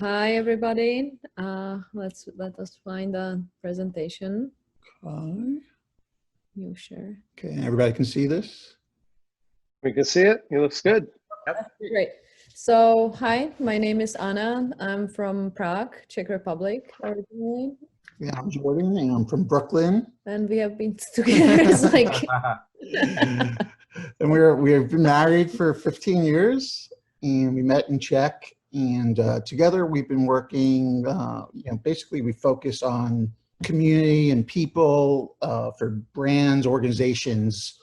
Hi, everybody. Let us find a presentation. Okay. You share. Okay, everybody can see this? We can see it. It looks good. Great. So, hi, my name is Anna. I'm from Prague, Czech Republic, originally, Yeah, I'm Jordan and I'm from Brooklyn. and we have been together. It's like And we've been married for 15 years and we met in Czech, and together we've been working, basically we focus on community and people for brands, organizations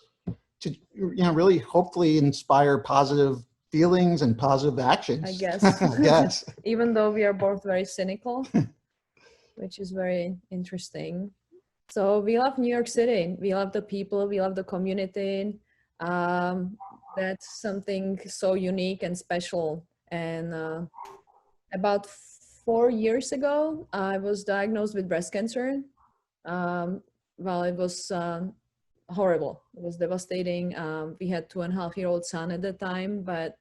to, really hopefully inspire positive feelings and positive actions. I guess. Yes. Even though we are both very cynical, which is very interesting. So we love New York City. We love the people. We love the community. That's something so unique and special. And about 4 years ago, I was diagnosed with breast cancer. Well, it was horrible. It was devastating. We had 2.5-year-old son at the time, but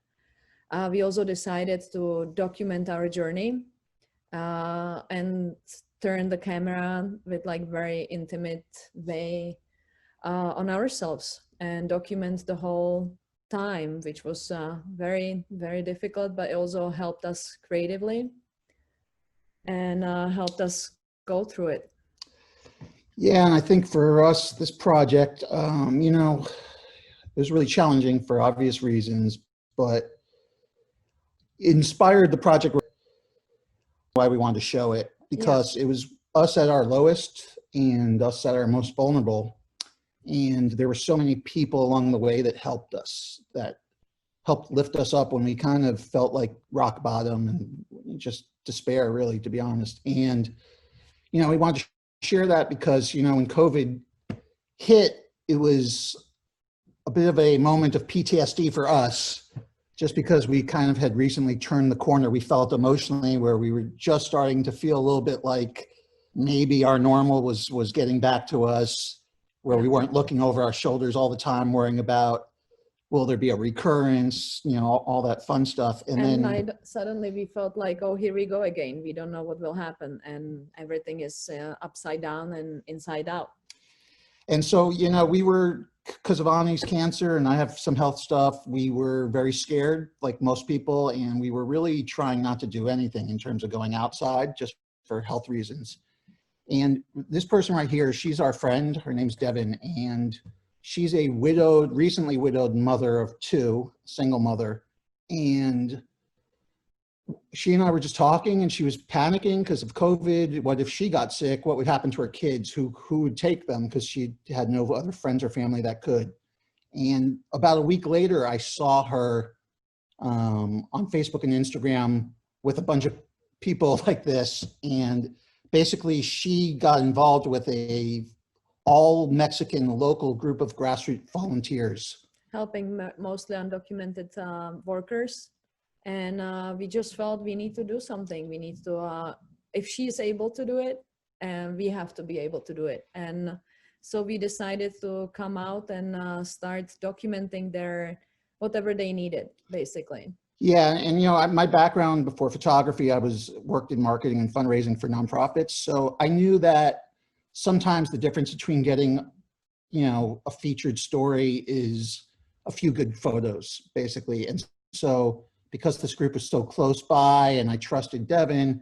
we also decided to document our journey and turn the camera with like very intimate way on ourselves and document the whole time, which was very, very difficult, but it also helped us creatively and helped us go through it. Yeah, and I think for us, this project, it was really challenging for obvious reasons, but inspired the project why we wanted to show it, because it was us at our lowest and us at our most vulnerable. And there were so many people along the way that helped us, that helped lift us up when we kind of felt like rock bottom and just despair, really, to be honest. And, we wanted to share that because, when COVID hit, it was a bit of a moment of PTSD for us, just because we kind of had recently turned the corner. We felt emotionally where we were just starting to feel a little bit like maybe our normal was getting back to us, where we weren't looking over our shoulders all the time, worrying about, will there be a recurrence, all that fun stuff. And then suddenly we felt like, oh, here we go again. We don't know what will happen. And everything is upside down and inside out. And so, we were, because of Ani's cancer and I have some health stuff, we were very scared, like most people. And we were really trying not to do anything in terms of going outside, just for health reasons. And this person right here, she's our friend. Her name's Devin, and she's a recently widowed mother of 2, single mother. And she and I were just talking, and she was panicking because of COVID. What if she got sick? What would happen to her kids? Who would take them? Because she had no other friends or family that could. And about a week later, I saw her on Facebook and Instagram with a bunch of people like this. And basically, she got involved with a all Mexican local group of grassroots volunteers. Helping mostly undocumented workers. And we just felt we need to do something. We need to, if she's able to do it, and we have to be able to do it. And so we decided to come out and start documenting whatever they needed, basically. Yeah, and my background before photography, I worked in marketing and fundraising for nonprofits. So I knew that sometimes the difference between getting, a featured story is a few good photos, basically. And so because this group was so close by and I trusted Devin,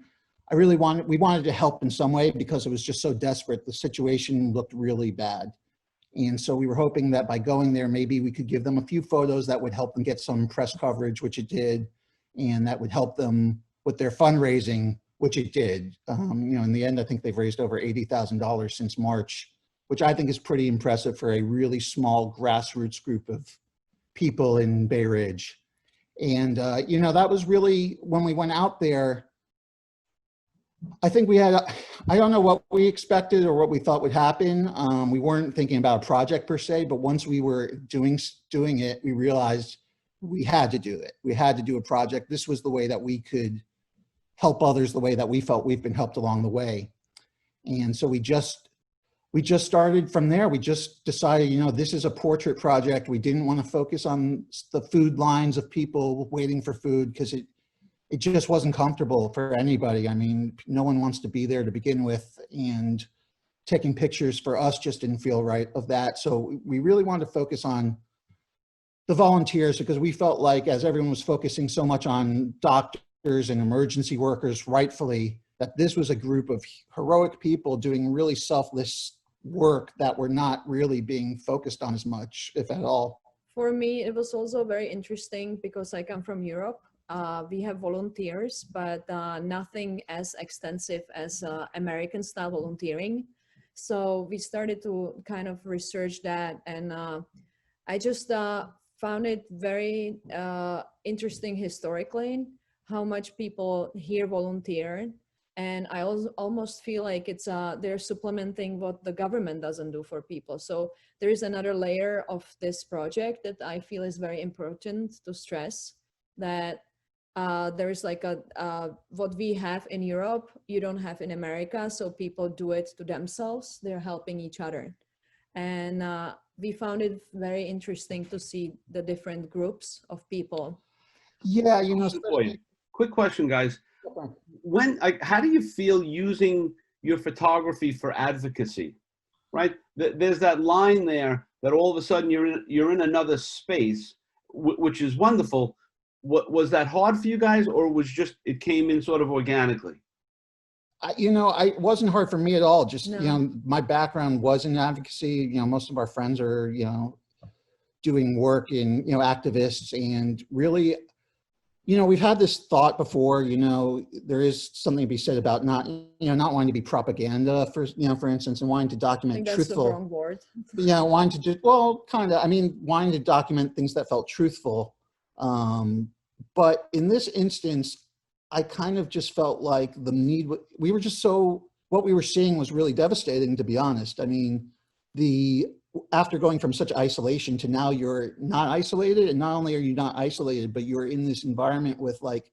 we wanted to help in some way because it was just so desperate. The situation looked really bad. And so we were hoping that by going there, maybe we could give them a few photos that would help them get some press coverage, which it did. And that would help them with their fundraising, which it did. In the end, I think they've raised over $80,000 since March, which I think is pretty impressive for a really small grassroots group of people in Bay Ridge. And, that was really, when we went out there, I think I don't know what we expected or what we thought would happen. We weren't thinking about a project per se, but once we were doing it, we realized we had to do it. We had to do a project. This was the way that we could help others the way that we felt we've been helped along the way. And so we just started from there. We just decided, this is a portrait project. We didn't want to focus on the food lines of people waiting for food because it it just wasn't comfortable for anybody. I mean, no one wants to be there to begin with, and taking pictures for us just didn't feel right of that. So we really wanted to focus on the volunteers, because we felt like, as everyone was focusing so much on doctors and emergency workers, rightfully, that this was a group of heroic people doing really selfless work that were not really being focused on as much, if at all. For me, it was also very interesting because I come from Europe. We have volunteers, but nothing as extensive as American style volunteering. So we started to kind of research that, and I just found it very interesting historically how much people here volunteer. And I also almost feel like it's they're supplementing what the government doesn't do for people. So there is another layer of this project that I feel is very important to stress, that there is like what we have in Europe, you don't have in America. So people do it to themselves. They're helping each other. And we found it very interesting to see the different groups of people. Yeah, you know, Quick question, guys. How do you feel using your photography for advocacy, right? There's that line there that all of a sudden you're in another space, which is wonderful. Was that hard for you guys, or it came in sort of organically? It wasn't hard for me at all. Just, No. My background was in advocacy. Most of our friends are, doing work in, activists, and really, we've had this thought before, there is something to be said about not wanting to be propaganda for instance, and wanting to document I think that's truthful. the wrong word. Wanting to just, wanting to document things that felt truthful. But in this instance, I kind of just felt like the need, we were just what we were seeing was really devastating, to be honest. I mean, after going from such isolation to now you're not isolated, and not only are you not isolated, but you're in this environment with like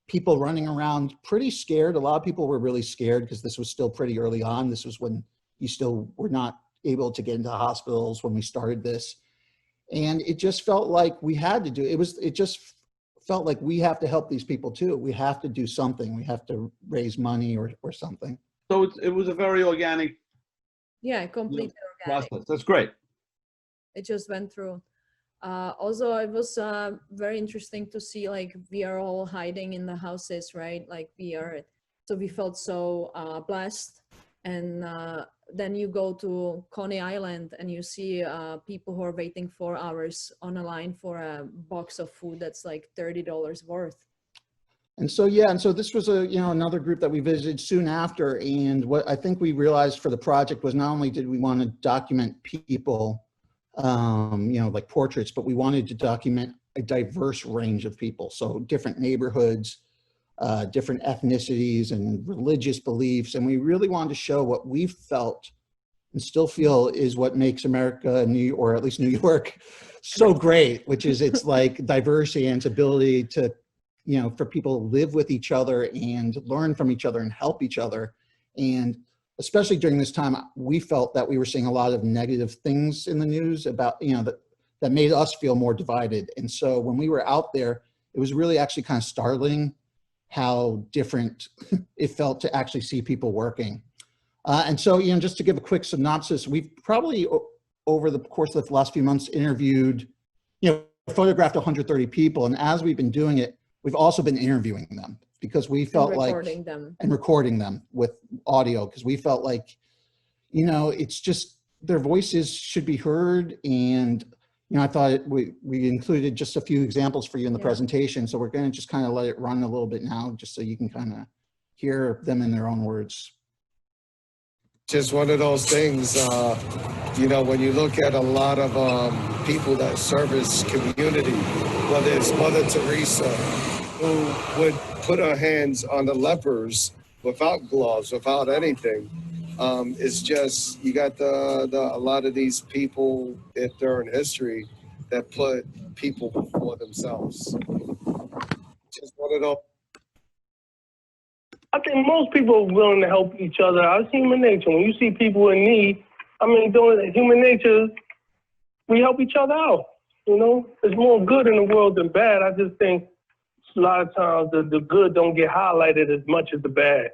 people running around pretty scared. A lot of people were really scared because this was still pretty early on. This was when you still were not able to get into hospitals when we started this. And it just felt like we had to do it just felt like we have to help these people too. We have to do something. We have to raise money or something. So it was a very organic, Yeah, completely organic. process. That's great. It just went through. Also, it was very interesting to see, like, we are all hiding in the houses, right? Like so we felt so blessed. And then you go to Coney Island and you see people who are waiting 4 hours on a line for a box of food that's like $30 worth. And so, this was another group that we visited soon after. And what I think we realized for the project was, not only did we want to document people, like portraits, but we wanted to document a diverse range of people. So different neighborhoods, different ethnicities and religious beliefs. And we really wanted to show what we felt and still feel is what makes America, or at least New York, so great, which is its like diversity and its ability to, for people to live with each other and learn from each other and help each other. And especially during this time, we felt that we were seeing a lot of negative things in the news about, that made us feel more divided. And so when we were out there, it was really actually kind of startling how different it felt to actually see people working. And so, just to give a quick synopsis, we've probably over the course of the last few months interviewed, photographed 130 people. And as we've been doing it, we've also been interviewing them, because we felt like, and recording them with audio, because we felt like, it's just, their voices should be heard. And, I thought we included just a few examples for you in the presentation. So we're going to just kind of let it run a little bit now, just so you can kind of hear them in their own words. Just one of those things, when you look at a lot of people that service community, whether it's Mother Teresa, who would put her hands on the lepers without gloves, without anything. It's just, you got a lot of these people during history that put people before themselves. Just one of those. I think most people are willing to help each other. It's human nature. When you see people in need, doing human nature, we help each other out. There's more good in the world than bad. I just think a lot of times the good don't get highlighted as much as the bad.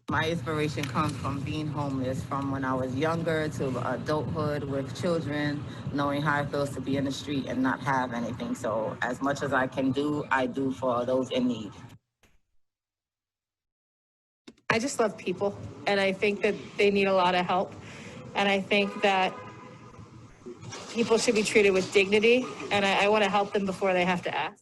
My inspiration comes from being homeless, from when I was younger to adulthood with children, knowing how it feels to be in the street and not have anything. So as much as I can do, I do for those in need. I just love people, and I think that they need a lot of help. And I think that people should be treated with dignity, and I want to help them before they have to ask.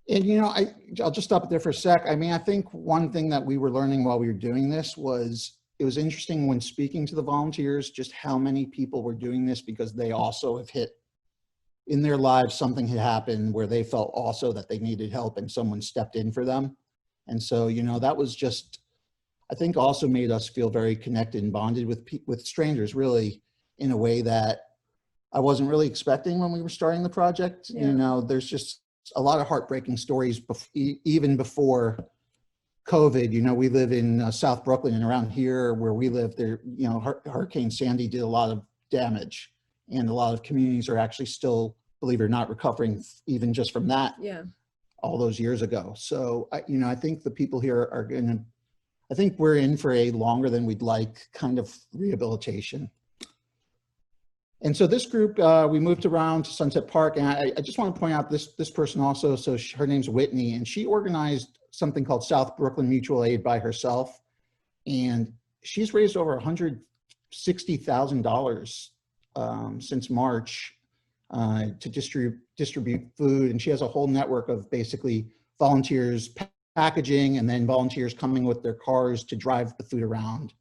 And, you know, I'll just stop it there for a sec. I mean, I think one thing that we were learning while we were doing this was, it was interesting when speaking to the volunteers, just how many people were doing this because they also have hit in their lives, something had happened where they felt also that they needed help and someone stepped in for them. And so, you know, that was just, I think also made us feel very connected and bonded with strangers, really, in a way that I wasn't really expecting when we were starting the project. Yeah. You know, there's just a lot of heartbreaking stories even before COVID. You know, we live in South Brooklyn, and around here where we live there, you know, Hurricane Sandy did a lot of damage, and a lot of communities are actually still, believe it or not, recovering even just from that. Yeah. All those years ago. So, you know, I think the people here are gonna, I think we're in for a longer than we'd like kind of rehabilitation. And so this group, we moved around to Sunset Park, and I just want to point out this person also. So her name's Whitney, and she organized something called South Brooklyn Mutual Aid by herself, and she's raised over $160,000 since March to distribute food, and she has a whole network of basically volunteers packaging, and then volunteers coming with their cars to drive the food around.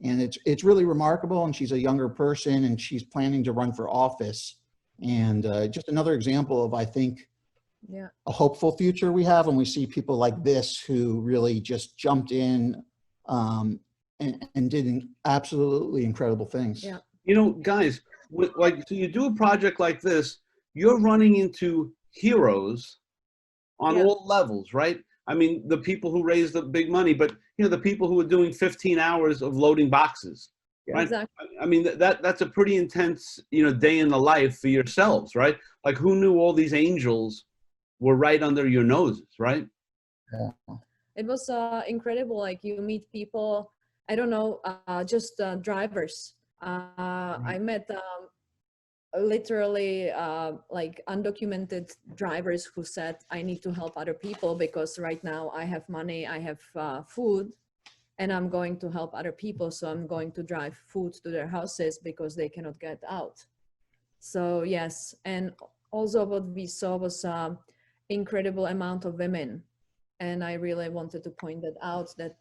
And it's really remarkable, and she's a younger person, and she's planning to run for office. And just another example of, I think, Yeah. a hopeful future we have when we see people like this who really just jumped in and did absolutely incredible things. Yeah. You know, guys, like, so you do a project like this, you're running into heroes on Yeah. all levels, right? I mean, the people who raise the big money, but you know, the people who are doing 15 hours of loading boxes, right? Exactly. I mean, that's a pretty intense, you know, day in the life for yourselves, right? Like, who knew all these angels were right under your noses, right? Yeah. It was incredible. Like, you meet people, I don't know, just drivers. I met literally like undocumented drivers who said, I need to help other people because right now I have money, I have food, and I'm going to help other people. So I'm going to drive food to their houses because they cannot get out. So yes, and also what we saw was incredible amount of women. And I really wanted to point that out, that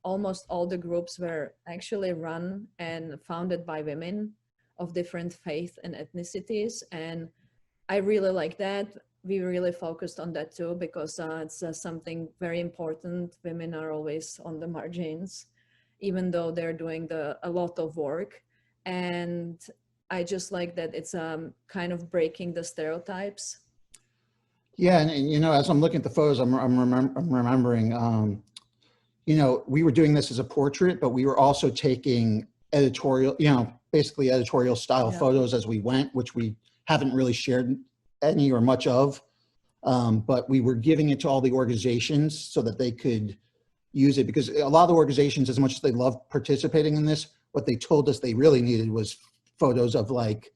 almost all the groups were actually run and founded by women of different faith and ethnicities. And I really like that. We really focused on that too, because it's something very important. Women are always on the margins, even though they're doing a lot of work. And I just like that it's kind of breaking the stereotypes. Yeah, and you know, as I'm looking at the photos, I'm remembering, you know, we were doing this as a portrait, but we were also taking editorial, you know, basically editorial style photos as we went, which we haven't really shared any or much of, but we were giving it to all the organizations so that they could use it, because a lot of the organizations, as much as they love participating in this, what they told us they really needed was photos of like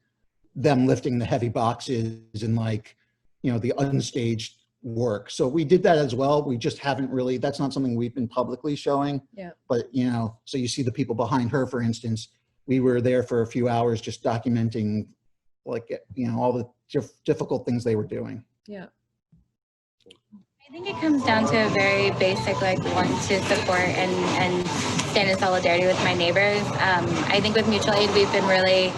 them lifting the heavy boxes and like, you know, the unstaged work. So we did that as well. We just haven't really, that's not something we've been publicly showing. Yeah. But, you know, so you see the people behind her, for instance, we were there for a few hours just documenting, like, you know, all the difficult things they were doing. Yeah. I think it comes down to a very basic, like, want to support and stand in solidarity with my neighbors. I think with mutual aid, we've been really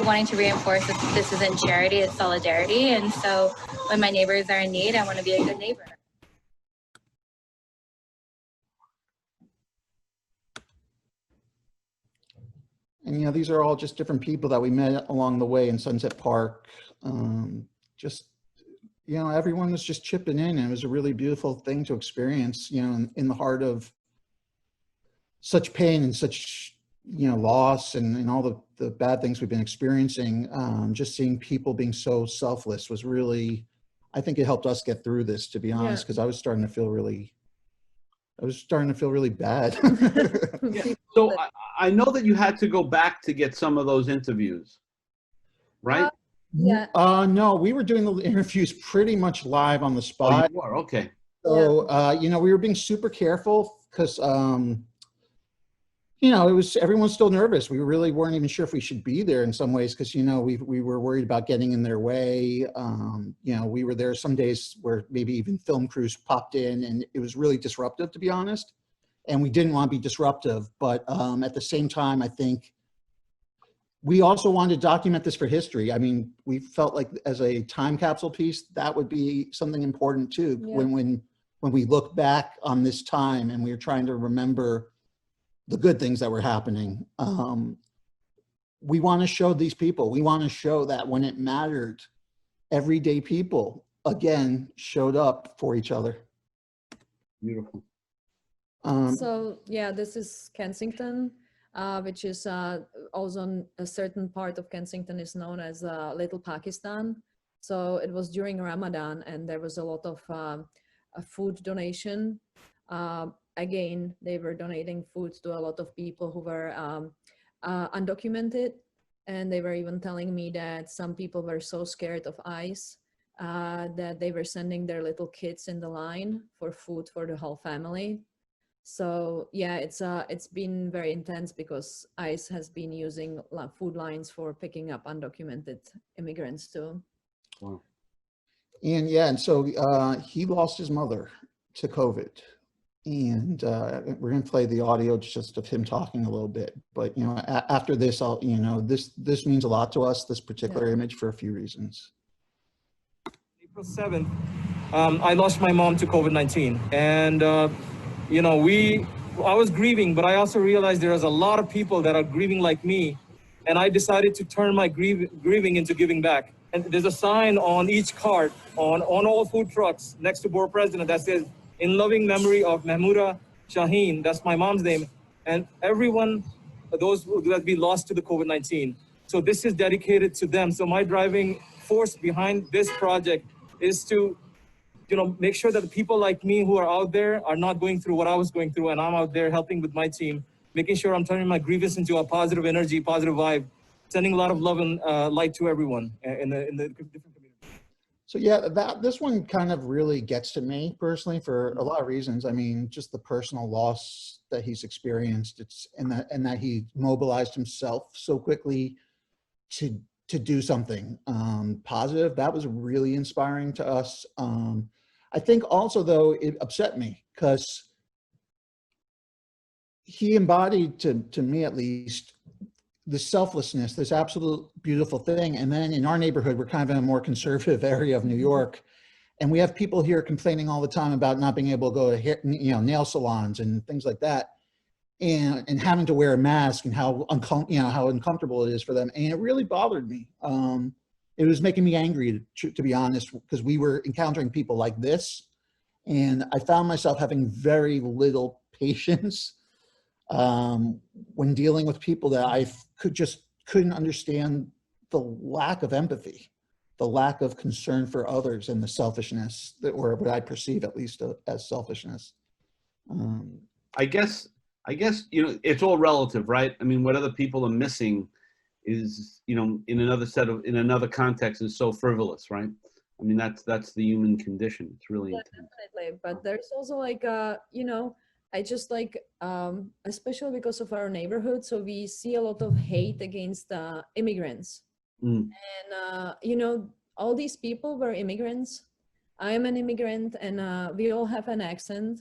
wanting to reinforce that this isn't charity, it's solidarity. And so when my neighbors are in need, I want to be a good neighbor. And, you know, these are all just different people that we met along the way in Sunset Park. Just, you know, everyone was just chipping in, and it was a really beautiful thing to experience, you know, in the heart of such pain and such loss and all the bad things we've been experiencing, just seeing people being so selfless was really, I think it helped us get through this, to be honest, because I was starting to feel really bad. Yeah. So I know that you had to go back to get some of those interviews, right? Yeah. No, we were doing the interviews pretty much live on the spot. Oh, you were? Okay. So, we were being super careful because, everyone's still nervous. We really weren't even sure if we should be there in some ways because, we were worried about getting in their way. We were there some days where maybe even film crews popped in and it was really disruptive, to be honest. And we didn't want to be disruptive. But at the same time, I think we also wanted to document this for history. I mean, we felt like as a time capsule piece, that would be something important too. Yeah. When we look back on this time and we were trying to remember the good things that were happening, we want to show these people. We want to show that when it mattered, everyday people, again, showed up for each other. Beautiful. So yeah, this is Kensington, which is also a certain part of Kensington is known as Little Pakistan. So it was during Ramadan and there was a lot of food donation. Again, they were donating food to a lot of people who were undocumented. And they were even telling me that some people were so scared of ICE that they were sending their little kids in the line for food for the whole family. So yeah, it's been very intense because ICE has been using food lines for picking up undocumented immigrants too. Wow. And so he lost his mother to COVID. And we're going to play the audio just of him talking a little bit. But, after this, this means a lot to us, this particular image, for a few reasons. April 7th, I lost my mom to COVID-19. And, I was grieving, but I also realized there was a lot of people that are grieving like me. And I decided to turn my grieving into giving back. And there's a sign on each cart, on all food trucks next to Board President that says, "In loving memory of Mahmouda Shaheen," that's my mom's name, and everyone, those who have been lost to the COVID-19. So this is dedicated to them. So my driving force behind this project is to, make sure that the people like me who are out there are not going through what I was going through, and I'm out there helping with my team, making sure I'm turning my grievance into a positive energy, positive vibe, sending a lot of love and light to everyone in the different communities. So yeah, this one kind of really gets to me personally for a lot of reasons. I mean, just the personal loss that he's experienced, and that he mobilized himself so quickly to do something positive. That was really inspiring to us. I think also though, it upset me because he embodied, to me at least, the selflessness, this absolute beautiful thing. And then in our neighborhood, we're kind of in a more conservative area of New York. And we have people here complaining all the time about not being able to go to hair, nail salons and things like that. And having to wear a mask and how uncomfortable it is for them. And it really bothered me. It was making me angry, to be honest, because we were encountering people like this. And I found myself having very little patience when dealing with people that I couldn't understand the lack of empathy, the lack of concern for others, and the selfishness or what I perceive at least as selfishness. I guess it's all relative, right? I mean, what other people are missing is, in another context, is so frivolous, right? I mean, that's the human condition. It's really intense. Definitely. But there's also I just especially because of our neighborhood, so we see a lot of hate against immigrants. And all these people were immigrants. I am an immigrant, and we all have an accent,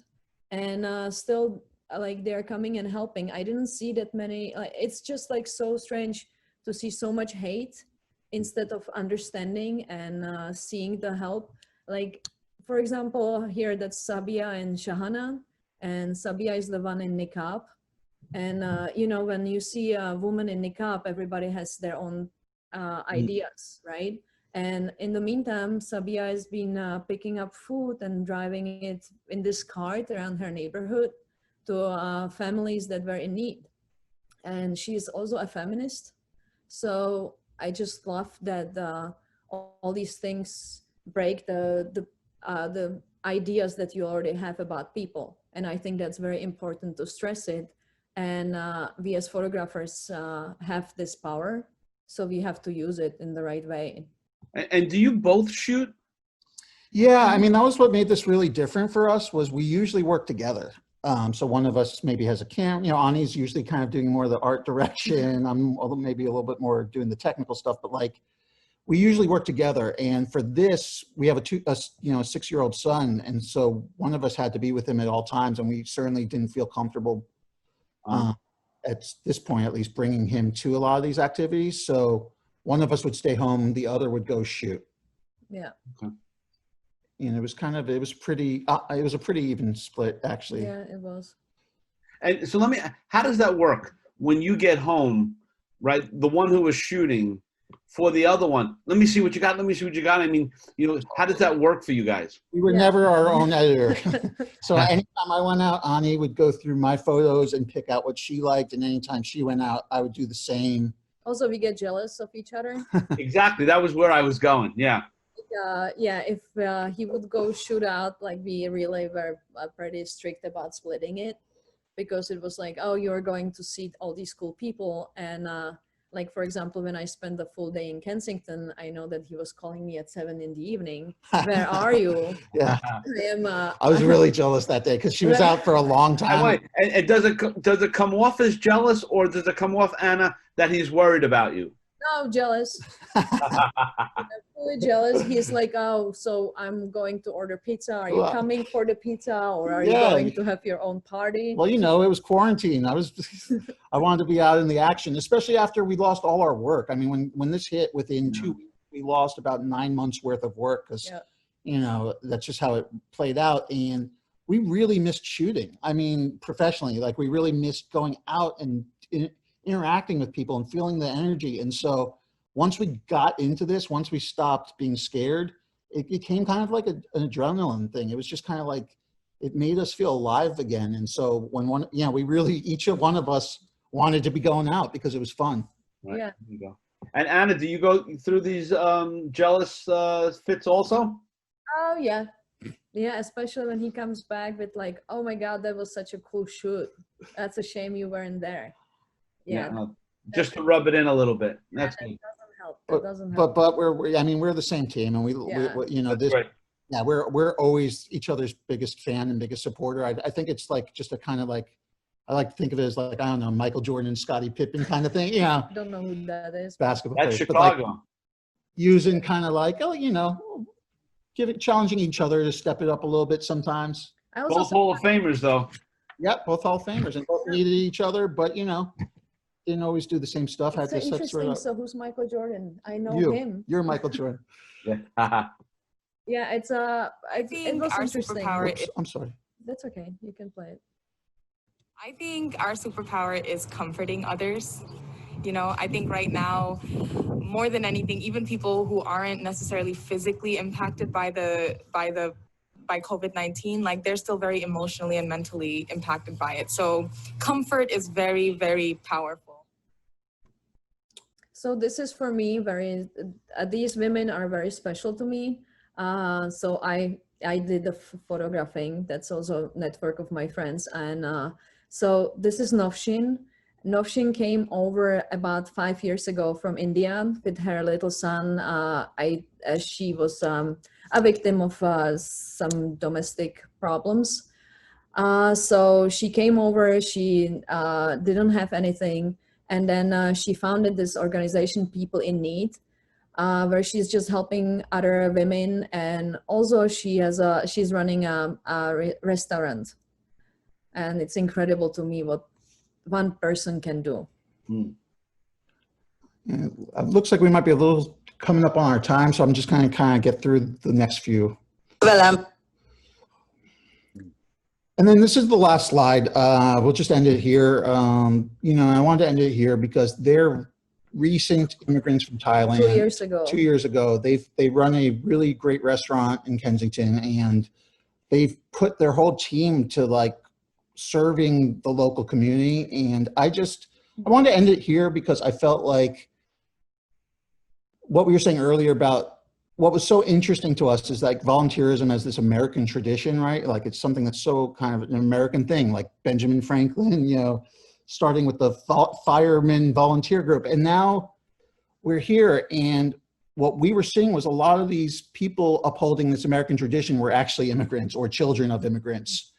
and still they're coming and helping. I didn't see that many. It's just so strange to see so much hate instead of understanding and seeing the help. For example, here that's Sabia and Shahana. And Sabia is the one in niqab. And, when you see a woman in niqab, everybody has their own ideas, right? And in the meantime, Sabia has been picking up food and driving it in this cart around her neighborhood to families that were in need. and she's also a feminist. So I just love that all these things break the ideas that you already have about people. And I think that's very important to stress it. And we as photographers have this power, so we have to use it in the right way. And do you both shoot? Yeah, I mean, that was what made this really different for us, was we usually work together. So one of us maybe has a camera, you know, Ani's usually kind of doing more of the art direction. I'm maybe a little bit more doing the technical stuff, but like we usually work together. And for this, we have a 6-year-old son. And so one of us had to be with him at all times. And we certainly didn't feel comfortable at this point, at least, bringing him to a lot of these activities. So one of us would stay home, the other would go shoot. Yeah. Okay. And it was a pretty even split, actually. Yeah, it was. And so how does that work when you get home, right? The one who was shooting for the other one, let me see what you got. Let me see what you got. I mean, you know, how does that work for you guys? We were never our own editor. So anytime I went out, Ani would go through my photos and pick out what she liked. And anytime she went out, I would do the same. Also, we get jealous of each other. Exactly. That was where I was going. Yeah. Yeah, if he would go shoot out, like we really were pretty strict about splitting it, because it was like, oh, you're going to see all these cool people. And like, for example, when I spent the full day in Kensington, I know that he was calling me at 7 p.m. Where are you? Yeah. I was really jealous that day because she was out for a long time. And does it come off as jealous, or does it come off, Anna, that he's worried about you? No, jealous. I'm fully jealous. He's like, oh, so I'm going to order pizza. Are you coming for the pizza, or are you going to have your own party? Well, you know, it was quarantine. I wanted to be out in the action, especially after we lost all our work. I mean, when this hit, within 2 weeks, we lost about 9 months worth of work because, you know, that's just how it played out. And we really missed shooting. I mean, professionally, like we really missed going out and interacting with people and feeling the energy. And so once we got into this, once we stopped being scared, it became kind of like an adrenaline thing. It was just kind of like, it made us feel alive again. And so when each one of us wanted to be going out because it was fun. Right. Yeah. There you go. And Anna, do you go through these jealous fits also? Oh yeah. Yeah, especially when he comes back with like, oh my God, that was such a cool shoot. That's a shame you weren't there. Yeah. Just to rub it in a little bit. That's good. It doesn't help. But we're the same team, and we you know, this. Right. Yeah, we're always each other's biggest fan and biggest supporter. I think it's like just a kind of like, I like to think of it as like, I don't know, Michael Jordan and Scottie Pippen kind of thing. Yeah. I don't know who that is. Basketball That's players, Chicago. but like using kind of like, oh, you know, challenging each other to step it up a little bit sometimes. Both Hall of Famers, though. Yep, both Hall of Famers, and both needed each other, but you know, didn't always do the same stuff. It's interesting. So who's Michael Jordan? I know him. You're Michael Jordan. Yeah. Yeah, it was our interesting. superpower I'm sorry. That's okay. You can play it. I think our superpower is comforting others. You know, I think right now, more than anything, even people who aren't necessarily physically impacted by COVID-19, like they're still very emotionally and mentally impacted by it. So comfort is very, very powerful. So this is for me these women are very special to me. So I did the photographing. That's also a network of my friends. And so this is Novshin. Novshin came over about 5 years ago from India with her little son. She was a victim of some domestic problems. So she came over, she didn't have anything. And then she founded this organization, People in Need, where she's just helping other women. And also she's running a restaurant. And it's incredible to me what one person can do. Yeah, it looks like we might be a little coming up on our time, so I'm just going to kind of get through the next few. And then this is the last slide. We'll just end it here. You know, I wanted to end it here because they're recent immigrants from Thailand. 2 years ago. 2 years ago, they run a really great restaurant in Kensington, and they've put their whole team to like serving the local community. And I wanted to end it here because I felt like what we were saying earlier about what was so interesting to us is like volunteerism as this American tradition, right? Like it's something that's so kind of an American thing, like Benjamin Franklin, you know, starting with the fireman volunteer group. And now we're here, and what we were seeing was a lot of these people upholding this American tradition were actually immigrants or children of immigrants.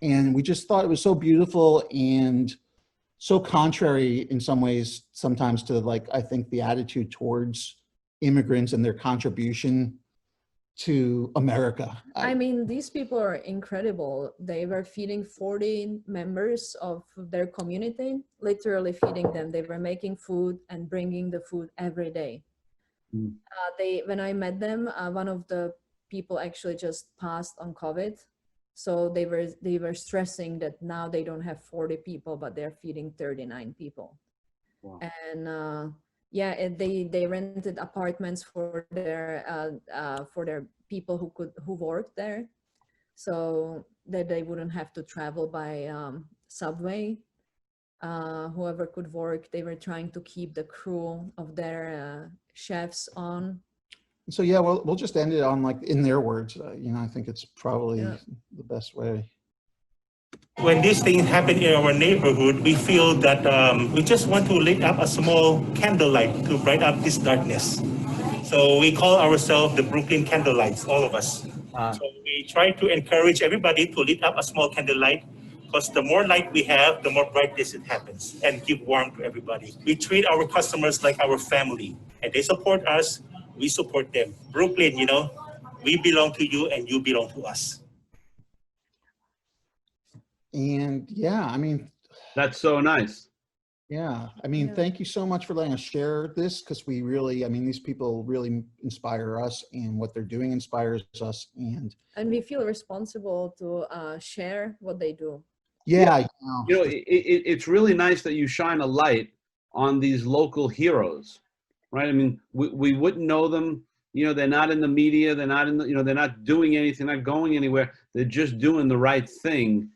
And we just thought it was so beautiful and so contrary in some ways sometimes to, like, I think the attitude towards immigrants and their contribution to America. I mean, these people are incredible. They were feeding 40 members of their community, literally feeding them. They were making food and bringing the food every day. When I met them, one of the people actually just passed on COVID. So they were stressing that now they don't have 40 people, but they're feeding 39 people. Wow. And yeah, and they rented apartments for their people who worked there, so that they wouldn't have to travel by subway. Whoever could work, they were trying to keep the crew of their chefs on. So yeah, we'll just end it on, like, in their words. You know, I think it's probably the best way. When these things happen in our neighborhood, we feel that we just want to lit up a small candlelight to bright up this darkness. So we call ourselves the Brooklyn Candlelights, all of us. So we try to encourage everybody to lit up a small candlelight, because the more light we have, the more brightness it happens, and give warmth to everybody. We treat our customers like our family, and they support us, we support them. Brooklyn, you know, we belong to you and you belong to us. And yeah, I mean, that's so nice. Yeah, I mean, thank you so much for letting us share this, because we really, I mean, these people really inspire us, and what they're doing inspires us, and we feel responsible to share what they do. Yeah, you know, it's really nice that you shine a light on these local heroes, right? I mean, we wouldn't know them. You know, they're not in the media. They're not in the, you know, they're not doing anything, not going anywhere. They're just doing the right thing.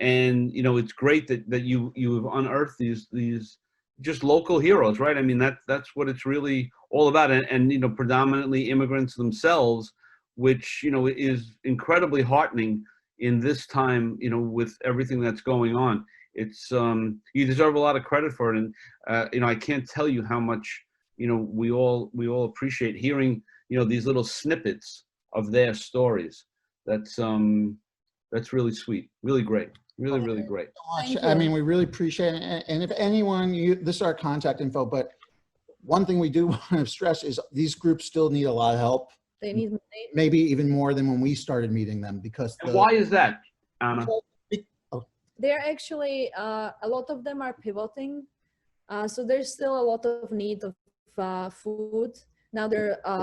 And, you know, it's great that you've unearthed these just local heroes, right? I mean, that's what it's really all about. And, you know, predominantly immigrants themselves, which, you know, is incredibly heartening in this time, you know, with everything that's going on. It's, you deserve a lot of credit for it. And, you know, I can't tell you how much, you know, we all appreciate hearing, you know, these little snippets of their stories. That's really sweet, really great. Really, really great. I mean, we really appreciate it. And if anyone, this is our contact info, but one thing we do want to stress is these groups still need a lot of help. They need maybe even more than when we started meeting them, because why is that, Anna? They're actually, a lot of them are pivoting. So there's still a lot of need of food. Now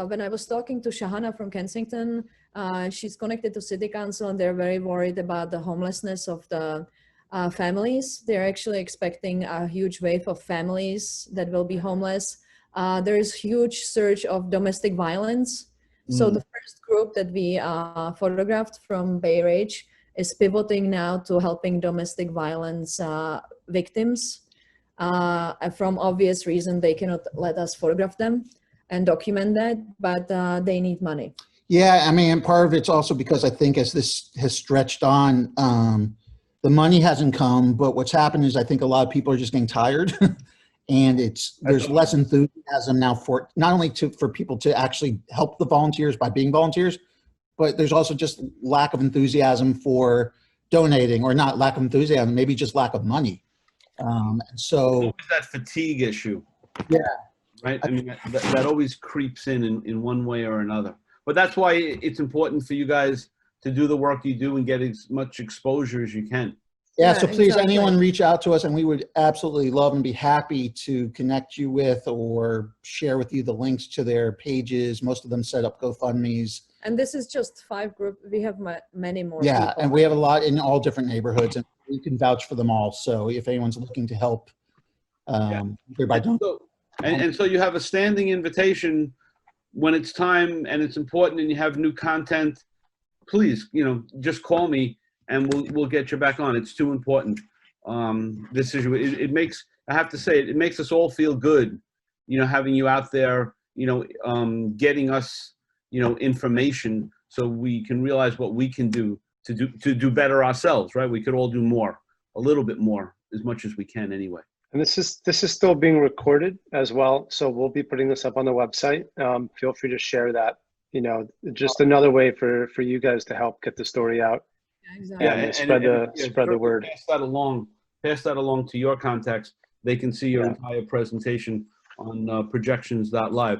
when I was talking to Shahana from Kensington, she's connected to City Council, and they're very worried about the homelessness of the families. They're actually expecting a huge wave of families that will be homeless. There is huge surge of domestic violence. So the first group that we photographed from Bay Ridge is pivoting now to helping domestic violence victims. From obvious reason, they cannot let us photograph them and document that, but they need money. Yeah, I mean, part of it's also because I think as this has stretched on, the money hasn't come, but what's happened is I think a lot of people are just getting tired. And there's less enthusiasm now for not only for people to actually help the volunteers by being volunteers, but there's also just lack of enthusiasm for donating, or not lack of enthusiasm, maybe just lack of money. So that fatigue issue. Yeah. Right. I mean, that always creeps in one way or another. But that's why it's important for you guys to do the work you do and get as much exposure as you can. Yeah, so please, anyone reach out to us, and we would absolutely love and be happy to connect you with or share with you the links to their pages. Most of them set up GoFundMes. And this is just 5 groups. We have many more. Yeah, people. and we have a lot in all different neighborhoods, and we can vouch for them all. So if anyone's looking to help, hereby don't. And so you have a standing invitation when it's time and it's important and you have new content. Please, you know, just call me and we'll get you back on. It's too important. This issue, it makes, I have to say, it makes us all feel good, you know, having you out there, you know, getting us, you know, information so we can realize what we can do to do better ourselves, right? We could all do more, a little bit more, as much as we can anyway. And this is still being recorded as well, so we'll be putting this up on the website. Feel free to share that. You know, just another way for you guys to help get the story out. Exactly. Yeah, And spread the certainly word. Pass that along to your contacts. They can see your Yeah. entire presentation on projections.live.